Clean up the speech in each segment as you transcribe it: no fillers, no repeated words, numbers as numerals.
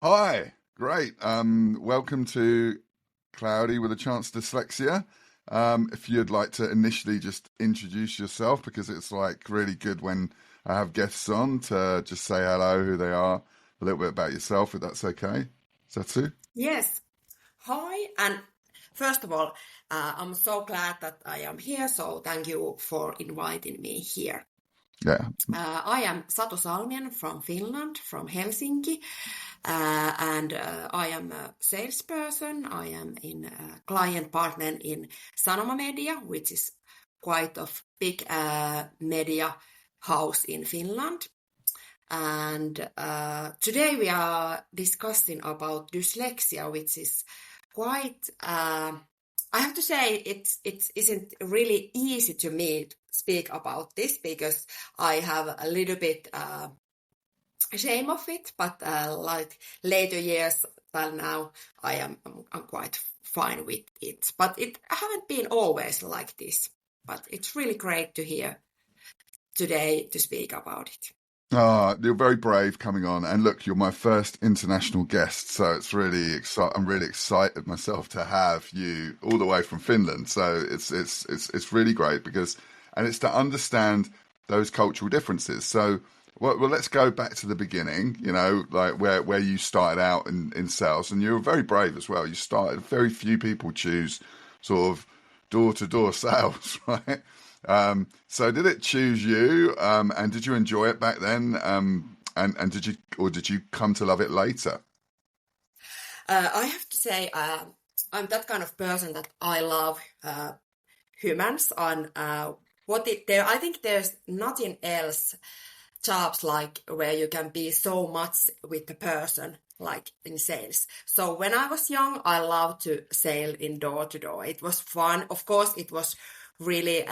Hi, great. Welcome to Cloudy with a Chance Dyslexia. If you'd like to initially just introduce yourself, because it's like really good when I have guests on to just say hello, who they are, a little bit about yourself, if that's okay. Satu? Yes. Hi. And first of all, I'm so glad that I am here. So thank you for inviting me here. Yeah. I am Satu Salmien from Finland, from Helsinki, and I am a salesperson. I am in client partner in Sanoma Media, which is quite a big media house in Finland. And today we are discussing about dyslexia, which is quite, I have to say, it isn't really easy to me to speak about this because I have a little bit shame of it, but like later years than now, I'm quite fine with it. But it haven't been always like this. But it's really great to hear today to speak about it. You're very brave coming on, and look, you're my first international guest, so it's really I'm really excited myself to have you all the way from Finland. So it's really great and it's to understand those cultural differences. So, well, let's go back to the beginning. You know, like where you started out in sales, and you were very brave as well. You started. Very few people choose sort of door-to-door sales, right? So did it choose you? And did you enjoy it back then? And did you come to love it later? I have to say, I'm that kind of person that I love humans. On I think there's nothing else jobs like where you can be so much with the person like in sales. So when I was young, I loved to sell in door to door. It was fun. Of course, it was really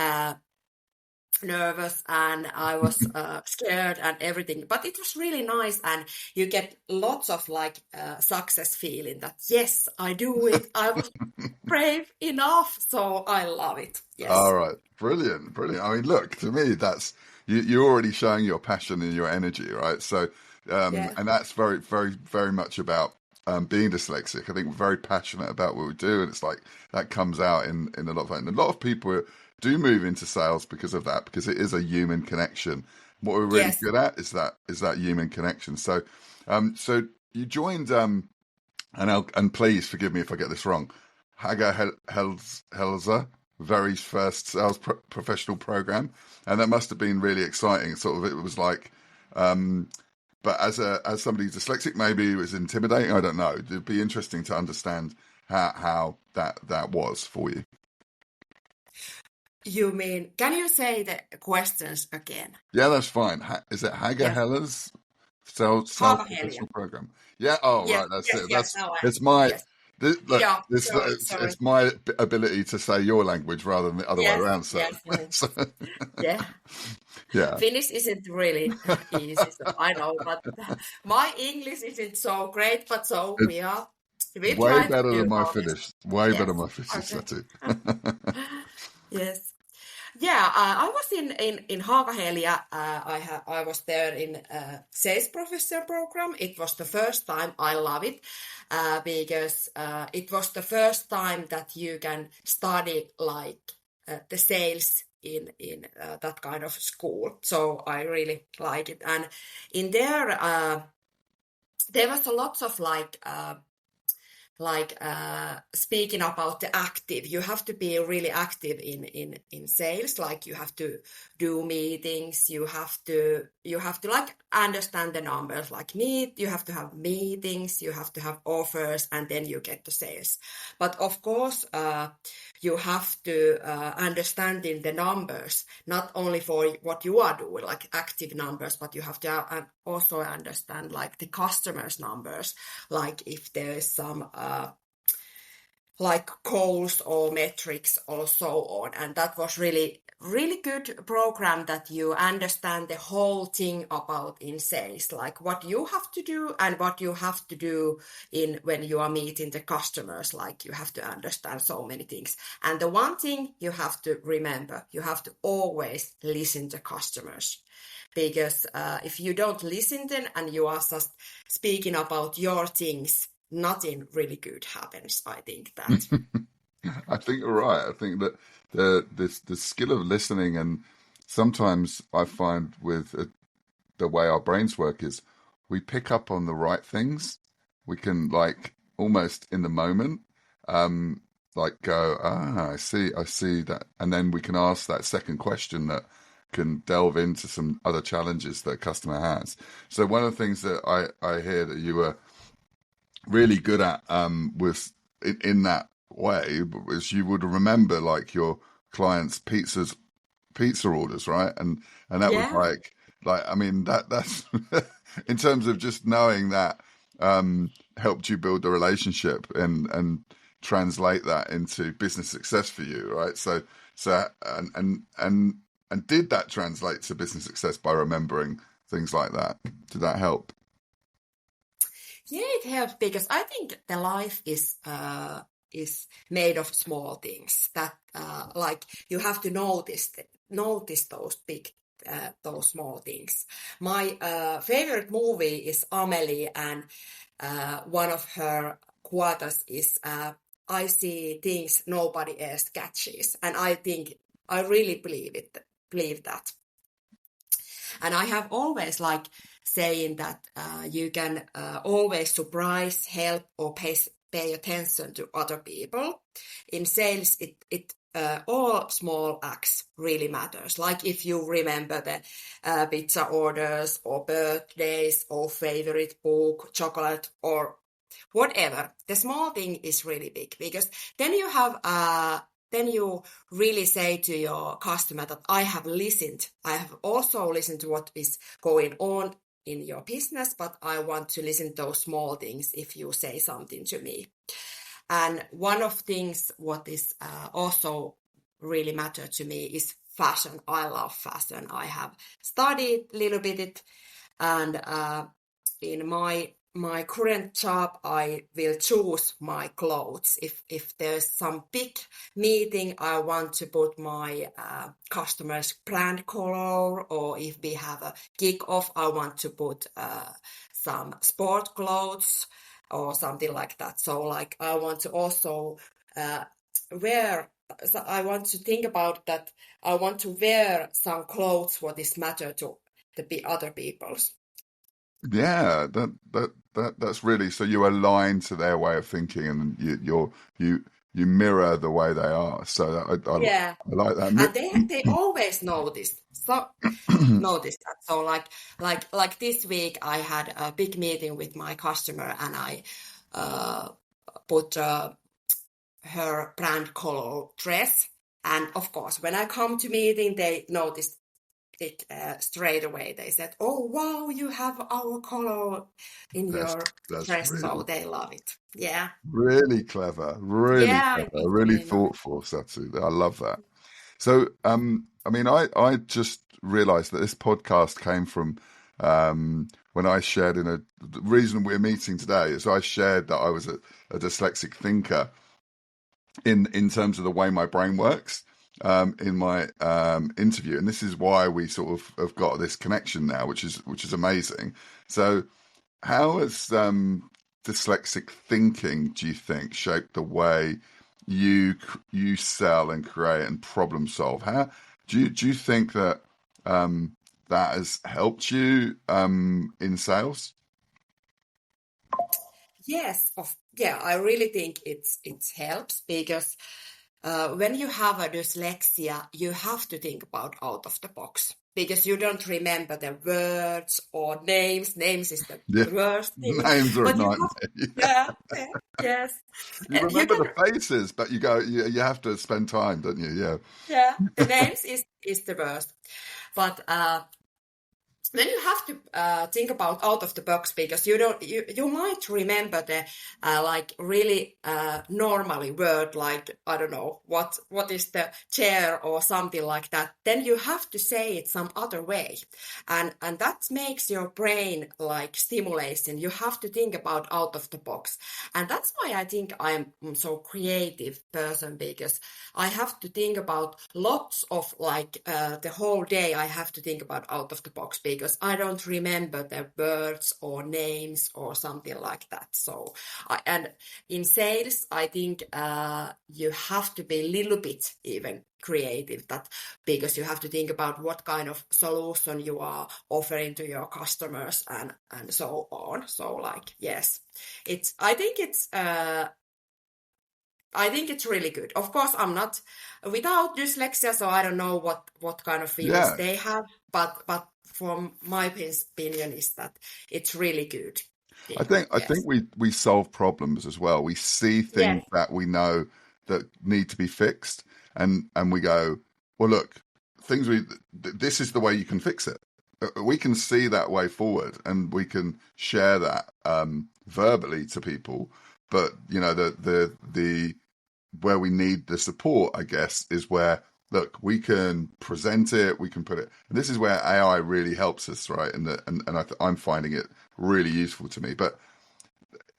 nervous and I was scared and everything, but it was really nice, and you get lots of like success feeling that yes, I do it. I was brave enough, so I love it. All Yes. right, brilliant, brilliant. I mean, look, to me, that's you're already showing your passion and your energy, right? So, Yeah. and that's very, very, very much about being dyslexic. I think we're very passionate about what we do, and it's like that comes out in a lot of, and a lot of people do move into sales because of that, because it is a human connection. What we're really Yes. good at is that human connection. So, so you joined, and please forgive me if I get this wrong, Haga Helza, very first sales professional program, and that must have been really exciting. Sort of, it was like, but as somebody who's dyslexic, maybe it was intimidating. I don't know. It'd be interesting to understand how that was for you. You mean, can you say the questions again? Yeah, that's fine. Is it Haga Yes. Heller's sales Haaga-Helia. professional program? Yeah. Oh, Yes, right. That's yes, it. yes. Now I, It's my yes. look. Yeah, sorry, sorry. It's my ability to say your language rather than the other way Yes, around. So, yes, yes. so Yeah. yeah. Finnish isn't really easy, so I know, but my English isn't so great, but so It's we way try to better do than my our best. Finnish. Way better Yes. than my Finnish, Okay. Satu. Yes. Yeah, I was in Haaga-Helia. I was there in sales professor program. It was the first time. I love it because it was the first time that you can study like the sales in that kind of school. So I really like it. And in there, there was a lot of speaking about the active. You have to be really active in sales. Like you have to do meetings. You have to like understand the numbers. Like you have to have meetings. You have to have offers, and then you get the sales. But of course, you have to understand in the numbers, not only for what you are doing, like active numbers, but you have to also understand like the customers' numbers, like if there is some like goals or metrics or so on. And that was really, really good program that you understand the whole thing about in sales, like what you have to do and what you have to do in when you are meeting the customers. Like you have to understand so many things. And the one thing you have to remember, you have to always listen to customers. because if you don't listen then and you are just speaking about your things, nothing really good happens. I think that. I think you're right. I think that the skill of listening, and sometimes I find with the way our brains work is we pick up on the right things. We can like almost in the moment, like go, I see that, and then we can ask that second question that can delve into some other challenges that a customer has. So one of the things that I hear that you were really good at was in that way was you would remember like your clients' pizza orders, right? And that was Yeah. like I mean that's in terms of just knowing that helped you build the relationship and translate that into business success for you, right? So and did that translate to business success by remembering things like that? Did that help? Yeah, it helps because I think the life is made of small things that like you have to notice those small things. My favorite movie is Amelie, and one of her quotes is I see things nobody else catches, and I think I really believe that. And I have always like saying that you can always surprise, help, or pay attention to other people. In sales, it all small acts really matters. Like if you remember the pizza orders or birthdays or favorite book, chocolate or whatever. The small thing is really big because then you have then you really say to your customer that I have listened. I have also listened to what is going on in your business, but I want to listen to those small things if you say something to me. And one of things what is also really matter to me is fashion. I love fashion. I have studied a little bit it, and in my current job, I will choose my clothes. If there's some big meeting, I want to put my customers' brand color, or if we have a kick-off, I want to put some sport clothes or something like that. So like I want to also wear, so I want to think about that. I want to wear some clothes what is matter to the other people's. Yeah, that's really so you align to their way of thinking, and you mirror the way they are. So Yeah. I like And that. they always notice that. So like this week I had a big meeting with my customer and I put her brand color dress, and of course when I come to meeting they noticed it straight away. They said, "Oh wow, you have our color in That's your that's dress," so really they love it. Yeah. really clever, Yeah, it was really really nice. thoughtful, Satu. I love that. So, I mean, I just realised that this podcast came from when I shared the reason we're meeting today is I shared that I was a dyslexic thinker in terms of the way my brain works in my interview, and this is why we sort of have got this connection now, which is amazing. So, how has dyslexic thinking, do you think, shaped the way you sell and create and problem solve? How do you think that that has helped you in sales? Yes, yeah, I really think it helps because when you have a dyslexia, you have to think about out of the box because you don't remember the words or names. Names is Yeah, the worst thing, names are a but you nightmare. have, yeah, yeah, yes, You you remember can, the faces, but you have to spend time, don't you? Yeah. yeah, the names is the worst, but then you have to think about out of the box, because you might remember the like really normally word, like I don't know what is the chair or something like that. Then you have to say it some other way, and that makes your brain like stimulation. You have to think about out of the box, and that's why I think I'm so creative person, because I have to think about lots of like the whole day. I have to think about out of the box, because I don't remember the words or names or something like that. So, and in sales, I think you have to be a little bit even creative, that because you have to think about what kind of solution you are offering to your customers and so on. So like, yes, I think it's really good. Of course, I'm not without dyslexia, so I don't know what kind of feelings Yeah, they have. But from my opinion, is that it's really good I thing. think Yes. we solve problems as well. We see things Yes. that we know that need to be fixed, and we go, well, look, things we this is the way you can fix it. We can see that way forward, and we can share that verbally to people. But you know, the where we need the support, I guess, is where look, we can present it, we can put it. And this is where AI really helps us, right? I'm finding it really useful to me. But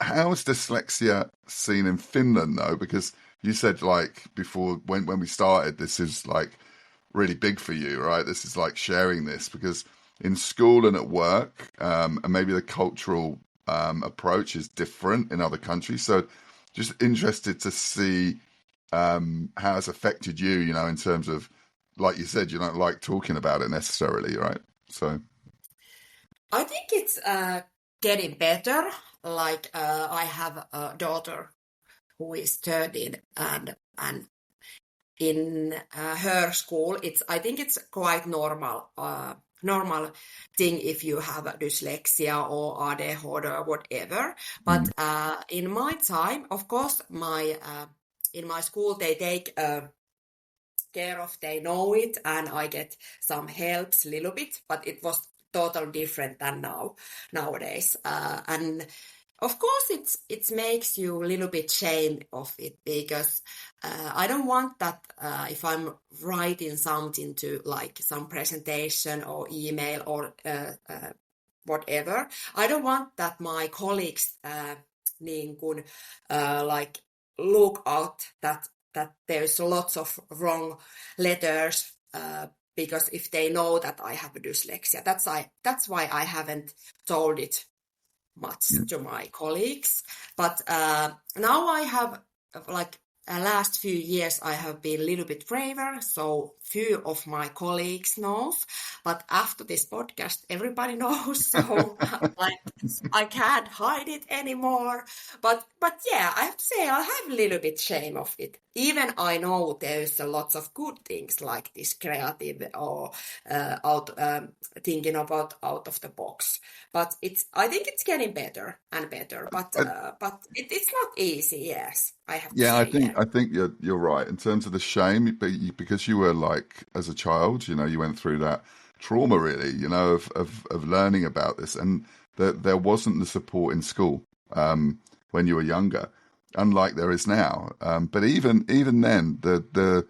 how is dyslexia seen in Finland, though? Because you said like before when we started, this is like really big for you, right? This is like sharing this because in school and at work, and maybe the cultural approach is different in other countries. So just interested to see how it's affected you, you know, in terms of, like you said, you don't like talking about it necessarily, right? So, I think it's getting better. Like I have a daughter who is 13, and in her school, I think it's quite normal thing if you have a dyslexia or ADHD or whatever. mm, But in my time, of course, my in my school they take care of, they know it, and I get some helps a little bit, but it was totally different than nowadays. And of course, it makes you a little bit ashamed of it, because I don't want that if I'm writing something to like some presentation or email or whatever, I don't want that my colleagues niin kun, like look out that there's lots of wrong letters, because if they know that I have dyslexia, that's why I haven't told it much yeah. to my colleagues. But now I have like last few years I have been a little bit braver, so few of my colleagues knows. But after this podcast, everybody knows, so like I can't hide it anymore. But yeah, I have to say I have a little bit shame of it. Even I know there's a lots of good things like this creative or thinking about out of the box. But I think it's getting better and better. I, But it's not easy. Yes, I have to yeah, say. Yeah. I think you're right in terms of the shame, but because you were like as a child, you know, you went through that trauma really, you know, of learning about this, and there wasn't the support in school when you were younger, unlike there is now. But even then, the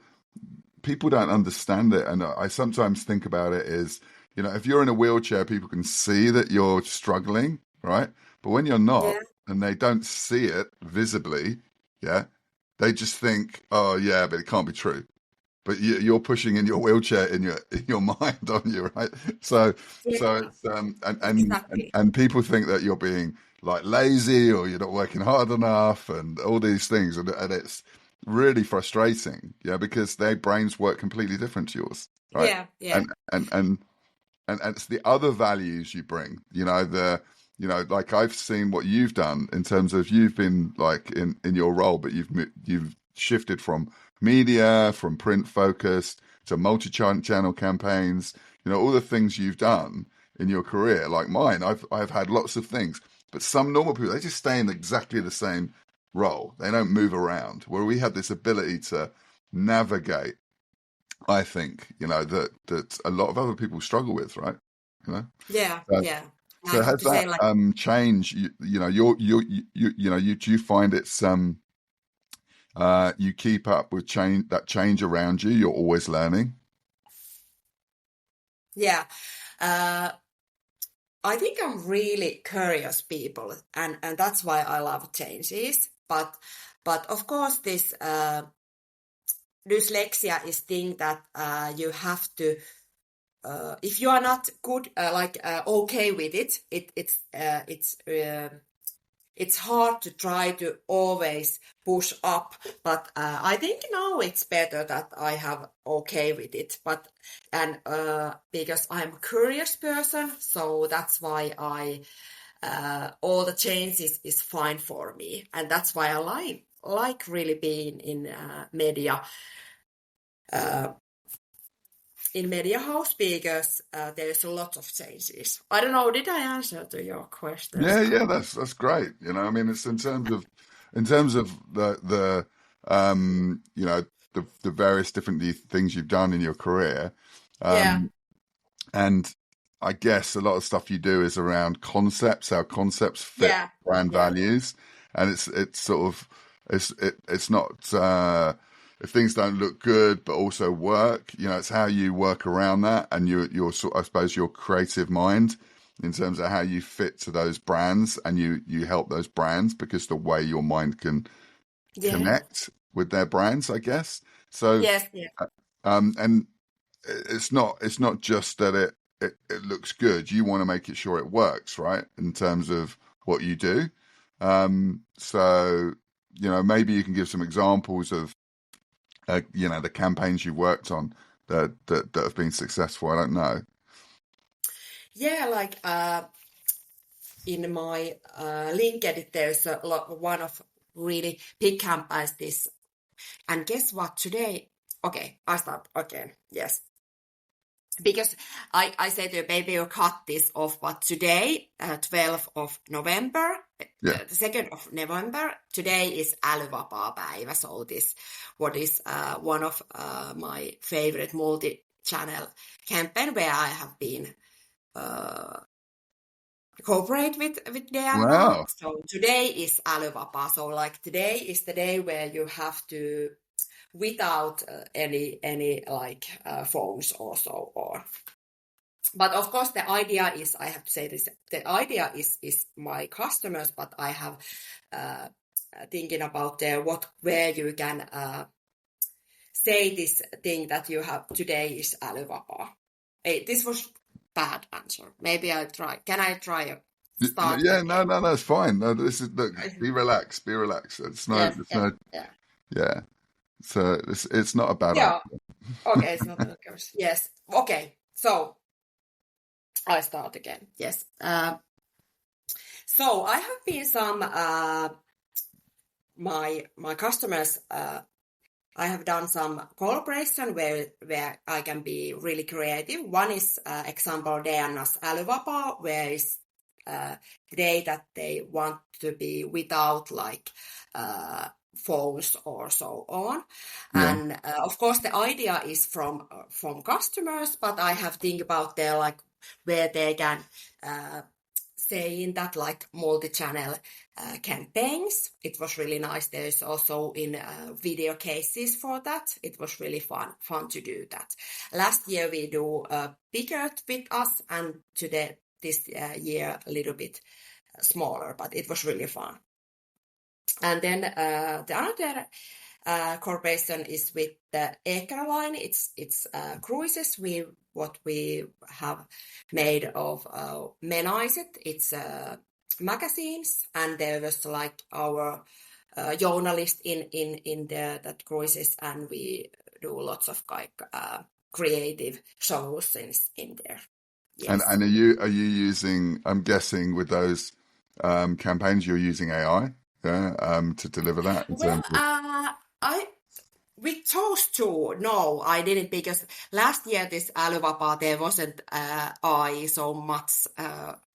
people don't understand it, and I sometimes think about it as, you know, if you're in a wheelchair, people can see that you're struggling, right? But when you're not, Yeah. and they don't see it visibly, yeah, they just think, oh yeah, but it can't be true. But you're pushing in your wheelchair in your mind, aren't you, right? So so Yeah. it's Exactly. and people think that you're being like lazy or you're not working hard enough and all these things, and it's really frustrating, yeah, because their brains work completely different to yours, right? Yeah. Yeah. And and and and it's the other values you bring, you know, you know, like I've seen what you've done in terms of you've been like in your role, but you've shifted from media, from print focused to multi-channel campaigns, you know, all the things you've done in your career. Like mine, I've had lots of things, but some normal people, they just stay in exactly the same role. They don't move around, where we have this ability to navigate. I think, you know, that a lot of other people struggle with, right? You know. Yeah, So, yeah. I so have has to say, that like, change? You know, do you find it's you keep up with change around you? You're always learning. yeah. Uh, I think I'm really curious people, and that's why I love changes. But of course, this dyslexia is thing that you have to. If you are not good, okay with it, it's hard to try to always push up. But I think now it's better that I have okay with it. But and because I'm a curious person, so that's why I all the changes is fine for me, and that's why I like really being uh, in media house because there's a lot of changes. I don't know, did I answer to your questions? Yeah, that's great. You know, I mean, it's in terms of the you know, the various different things you've done in your career, Yeah, um, and I guess a lot of stuff you do is around concepts, how concepts fit yeah, brand yeah, values, and it's sort of it's not if things don't look good but also work, you know, it's how you work around that, and your sort, I suppose, your creative mind in terms of how you fit to those brands, and you help those brands because the way your mind can yeah, connect with their brands, I guess. So, yes, yeah, and it's not just that it looks good. You want to make it sure it works, right? In terms of what you do. So, you know, maybe you can give some examples of, you know, the campaigns you worked on that have been successful. I don't know. yeah. Like in my LinkedIn, there's one of really big campaigns. This and guess what? Today, okay, I start again. Yes, because I said to you, maybe you cut this off, but today, 12th of November, Yeah, the 2nd of November, today is älyvapaa-päivä. So this, what is one of my favorite multi-channel campaign where I have been cooperate with them. wow. So today is älyvapaa. So like today is the day where you have to, without any like phones or so on. But of course, the idea is, I have to say this, the idea is my customers, but I have thinking about where you can say this thing that you have today is älyvapaa. Hey, this was bad answer. Maybe I try. Can I try start Yeah, again? no, it's fine. No, this is look. Be relaxed. Be relaxed. Yes, It's yeah, no. yeah. Yeah. So it's not a bad Yeah, answer. okay, it's not a curse. Yes, okay. So I start again. Yes. So I have been some my customers. I have done some collaboration where I can be really creative. One is example DNA's älyvapaa, where is the day that they want to be without like phones or so on. Yeah. And of course, the idea is from customers, but I have think about their like where they can say in that like multi-channel campaigns. It was really nice. There's also in video cases for that. It was really fun to do that. Last year we do bigger with us, and this year a little bit smaller, but it was really fun. And then the another corporation is with the line. It's cruises. What we have made of Menaiset. It's magazines, and there was like our journalist in there that cruises, and we do lots of like creative solutions in there. And Yes. are you using? I'm guessing with those campaigns, you're using AI, yeah, to deliver that in Well, terms of. I we chose to. No, I didn't, because last year this älyvapaa there wasn't AI so much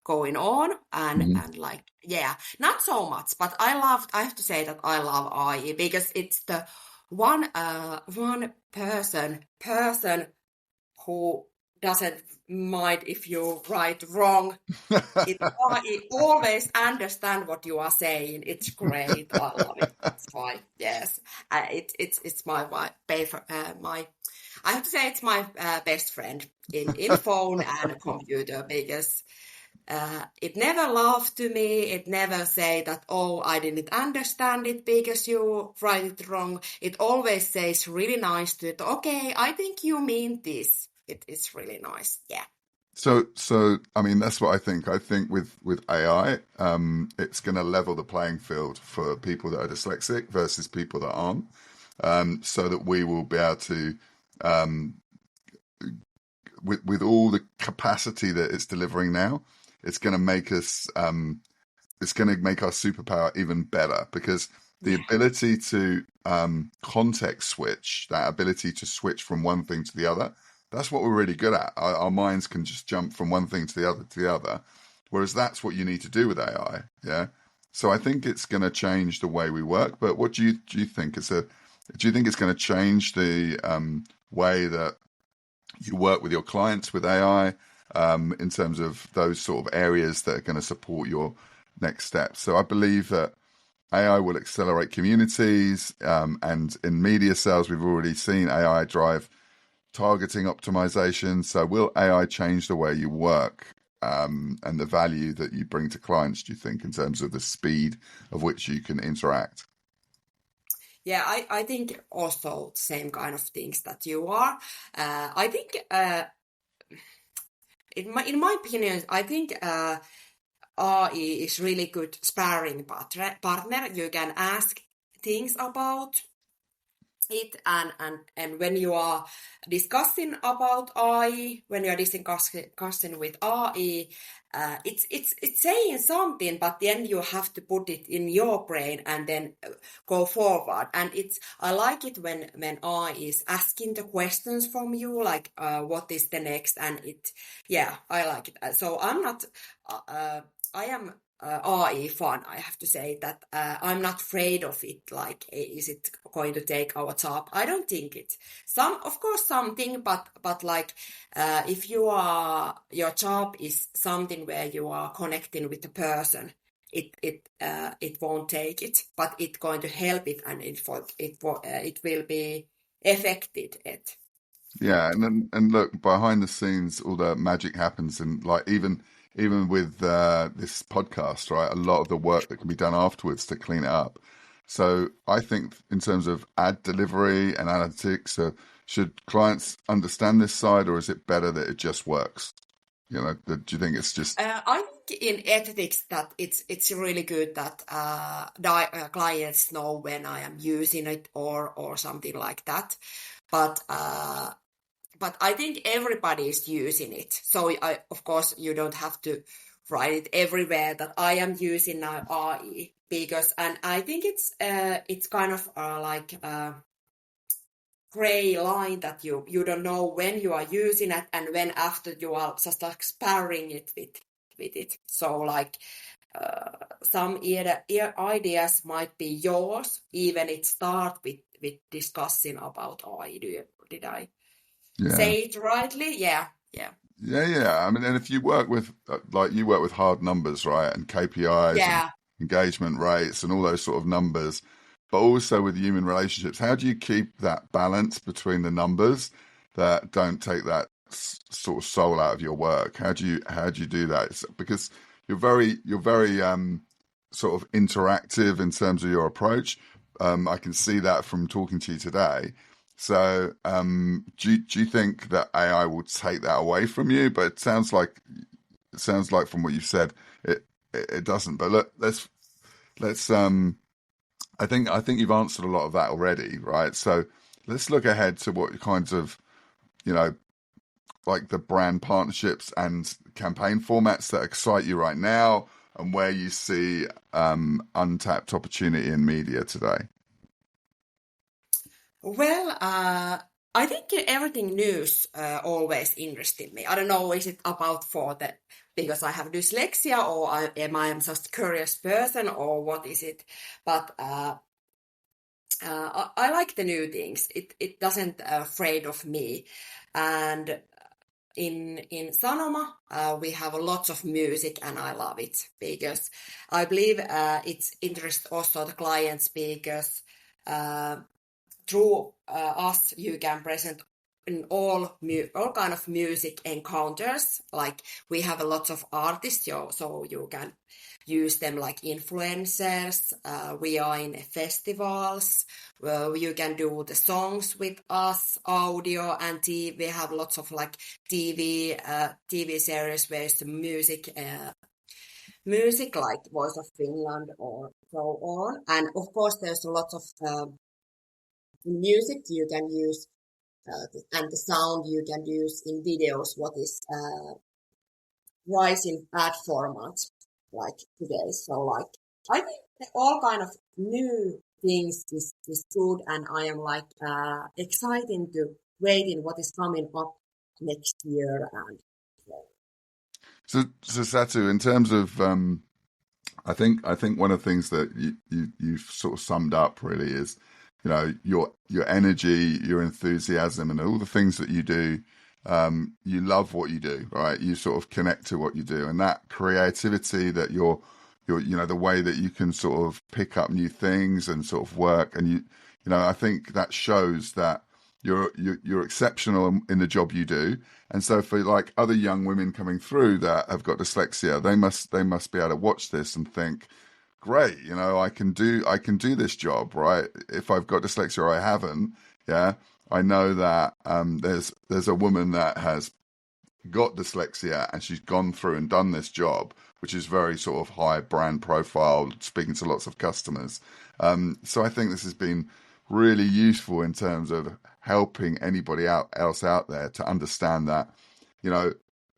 going on, Mhm. and like yeah, not so much. But I have to say that I love AI because it's the one person who doesn't mind if you write wrong. It always understand what you are saying. It's great. I love it. It's fine. Yes, it's my favorite. I have to say it's my best friend in phone and computer because it never laughed to me. It never say that, oh, I didn't understand it because you write it wrong. It always says really nice to it. Okay, I think you mean this. It's really nice. Yeah. So I mean, that's what I think. I think with AI, it's going to level the playing field for people that are dyslexic versus people that aren't, so that we will be able to, with all the capacity that it's delivering now, it's going to make us, it's going to make our superpower even better because the Yeah. ability to context switch, that ability to switch from one thing to the other, that's what we're really good at. Our minds can just jump from one thing to the other, whereas that's what you need to do with AI. Yeah. So I think it's going to change the way we work. But what do you think? Do you think it's going to change the way that you work with your clients with AI in terms of those sort of areas that are going to support your next steps? So I believe that AI will accelerate communities, and in media sales, we've already seen AI drive targeting optimization. So will AI change the way you work and the value that you bring to clients, do you think, in terms of the speed of which you can interact? Yeah, I think also same kind of things that you are. I think, in my opinion, I think AI is really good sparring partner. You can ask things about it, and when you are discussing about AI, when you are discussing with AI, it's saying something, but then you have to put it in your brain and then go forward. And I like it when AI is asking the questions from you, like what is the next, and I like it. So I am AI fan. I have to say that I'm not afraid of it. Like, is it going to take our job? I don't think it. Of course, something, but like, if your job is something where you are connecting with the person, it won't take it, but it's going to help it, and it will be affected. Yeah, and look, behind the scenes, all the magic happens, and like even with this podcast, right? A lot of the work that can be done afterwards to clean it up. So I think in terms of ad delivery and analytics, should clients understand this side, or is it better that it just works? Do you think it's just I think in ethics that it's really good that clients know when I am using it or something like that. But I think everybody is using it. So of course you don't have to write it everywhere that I am using now AI, because, and I think it's kind of like gray line that you don't know when you are using it and when after you are just like sparring it with it. So like some ideas might be yours, even it start with discussing about AI. Did I yeah. say it rightly? Yeah, yeah, Yeah. I mean, and if you work with like you work with hard numbers, right, and KPIs and yeah. engagement rates and all those sort of numbers, but also with human relationships, how do you keep that balance between the numbers that don't take that sort of soul out of your work? How do you do that? Because you're very sort of interactive in terms of your approach. I can see that from talking to you today. So, do you think that AI will take that away from you? But it sounds like from what you've said, it doesn't. But look, let's I think you've answered a lot of that already, right? So let's look ahead to what kinds of, you know, like the brand partnerships and campaign formats that excite you right now, and where you see untapped opportunity in media today. Well, I think everything news always interested me. I don't know, is it about for the because I have dyslexia, or am I just curious person, or what is it? But I like the new things. It doesn't afraid of me, and in Sanoma, we have a lot of music, and I love it because I believe it interests also the clients because through us you can present in all kind of music encounters. Like we have a lot of artists, so you can use them like influencers. We are in festivals. You can do the songs with us, audio and TV. We have lots of like TV series where it's music, music like Voice of Finland or so on. And of course, there's a lot of music you can use, and the sound you can use in videos. What is rising ad format like today? So like I think all kind of new things is good, and I am like excited to waiting what is coming up next year. And So Satu, in terms of I think one of the things that you've sort of summed up really is, you know, your energy, your enthusiasm, and all the things that you do. You love what you do, right? You sort of connect to what you do, and that creativity that you're you know, the way that you can sort of pick up new things and sort of work, and you know, I think that shows that you're exceptional in the job you do. And so for like other young women coming through that have got dyslexia, they must be able to watch this and think, great, you know, I can do this job, right? If I've got dyslexia or I haven't, yeah, I know that there's a woman that has got dyslexia and she's gone through and done this job, which is very sort of high brand profile, speaking to lots of customers. So I think this has been really useful in terms of helping anybody else out there to understand that, you know,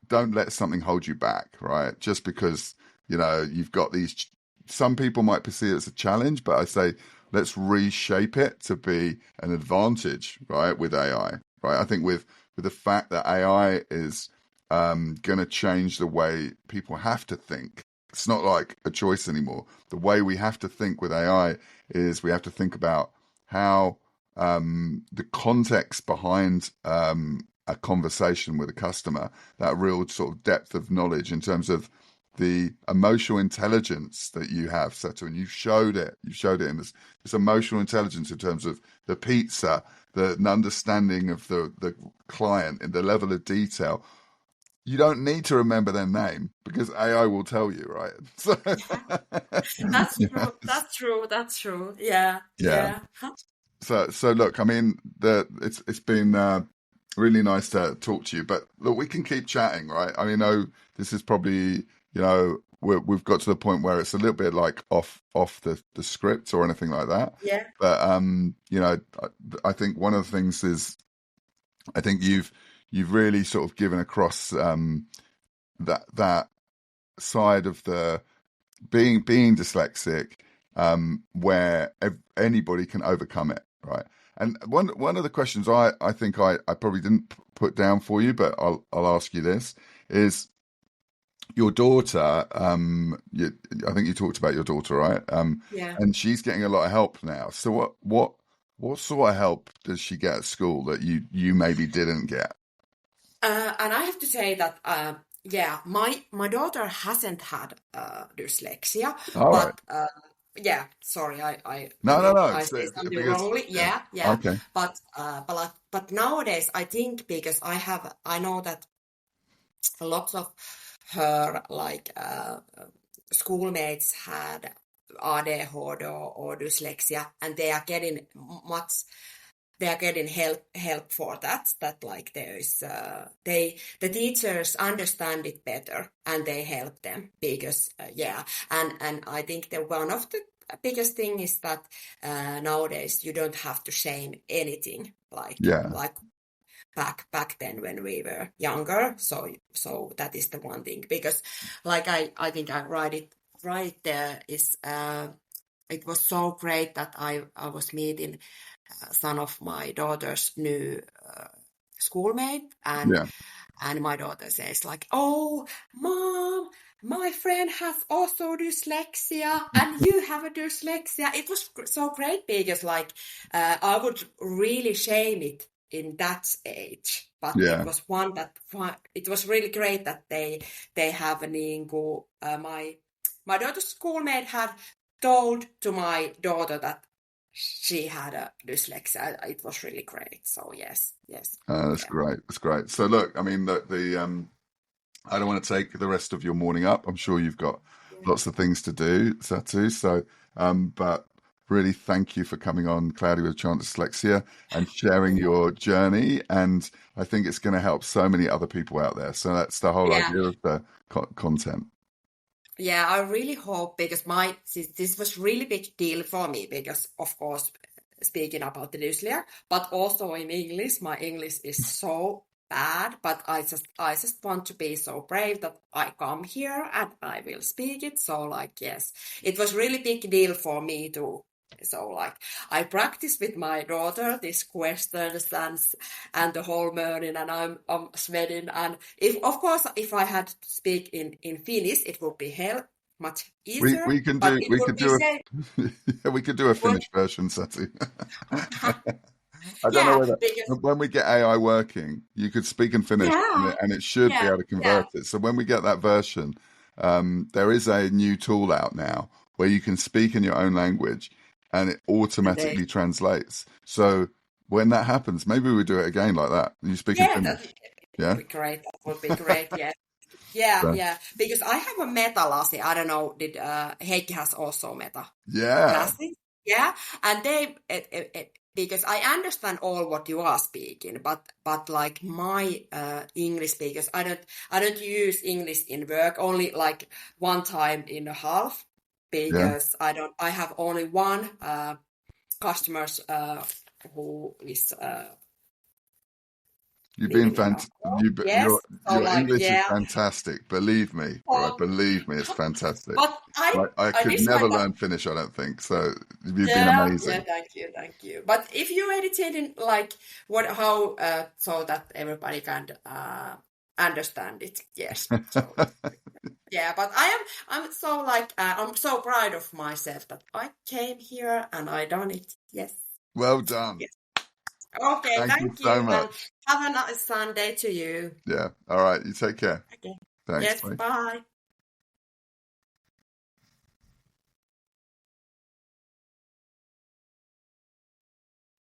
don't let something hold you back, right? Just because, you know, you've got these, some people might perceive it as a challenge, but I say, let's reshape it to be an advantage, right? With AI, right? I think with the fact that AI is going to change the way people have to think. It's not like a choice anymore. The way we have to think with AI is we have to think about how the context behind a conversation with a customer, that real sort of depth of knowledge in terms of the emotional intelligence that you have, Satu, and you showed it in this emotional intelligence in terms of the pizza, the understanding of the client and the level of detail. You don't need to remember their name because AI will tell you, right? So, that's true. That's true. That's true. Yeah. Yeah. Yeah. So look, I mean, it's been really nice to talk to you, but look, we can keep chatting, right? I mean, this is probably, you know, we've got to the point where it's a little bit like off the script or anything like that. Yeah. But you know, I think one of the things is, I think you've really sort of given across that side of the being dyslexic, where anybody can overcome it, right? And one of the questions I think I probably didn't put down for you, but I'll ask you this is your daughter. I think you talked about your daughter, right? Yeah. And she's getting a lot of help now. So what sort of help does she get at school that you maybe didn't get? And I have to say that, yeah, my daughter hasn't had dyslexia, All right. but yeah, sorry, I No. I say something wrongly. Yeah, yeah. Okay. But nowadays, I think because I know that lots of her like schoolmates had ADHD or dyslexia, and they are getting help for that like there is the teachers understand it better and they help them because yeah, and I think that one of the biggest thing is that nowadays you don't have to shame anything like Yeah. back then when we were younger, so that is the one thing, because like I think I write it right there is it was so great that I was meeting son of my daughter's new schoolmate, Yeah. and my daughter says like, "Oh, mom, my friend has also dyslexia, and you have a dyslexia." It was so great because like I would really shame it in that age, but Yeah. it was one that it was really great that they have my daughter's schoolmate had told to my daughter that she had a dyslexia. It was really great. So yes. That's great. That's great. So look, I mean, I don't want to take the rest of your morning up. I'm sure you've got lots of things to do, Satu. So, but really thank you for coming on Cloudy with Chance Dyslexia and sharing your journey. And I think it's going to help so many other people out there. So that's the whole idea of the content. Yeah, I really hope, because this was really big deal for me, because of course, speaking about the dyslexia, but also in English, my English is so bad, but I just want to be so brave that I come here and I will speak it. So like, yes, it was really big deal for me too. So like, I practiced with my daughter these questions and the whole morning, and I'm sweating. And if I had to speak in Finnish, it would be much easier. We could do a Finnish version, Satu. I don't know whether when we get AI working, you could speak in Finnish, and it should be able to convert it. So when we get that version, there is a new tool out now where you can speak in your own language and it automatically translates. So when that happens, maybe we do it again like that. You speak in Finnish. That would be great. That would be great. Yeah. Because I have a meta lassi. I don't know. Did Heikki has also meta? Lassi? Yeah, and they because I understand all what you are speaking, but like my English speakers, I don't use English in work, only like one time in a half, because I have only one customers who is You've been fantastic. Your English is fantastic. Believe me, believe me, it's fantastic. But I could never learn Finnish, I don't think. So you've been amazing. Yeah, thank you. But if you edit like how so that everybody can understand it, yes. So, yeah, but I'm so like I'm so proud of myself that I came here and I done it. Yes. Well done. Yes. Okay, thank you so much. And have a nice Sunday to you. Yeah. All right. You take care. Okay. Thanks. Yes. Bye.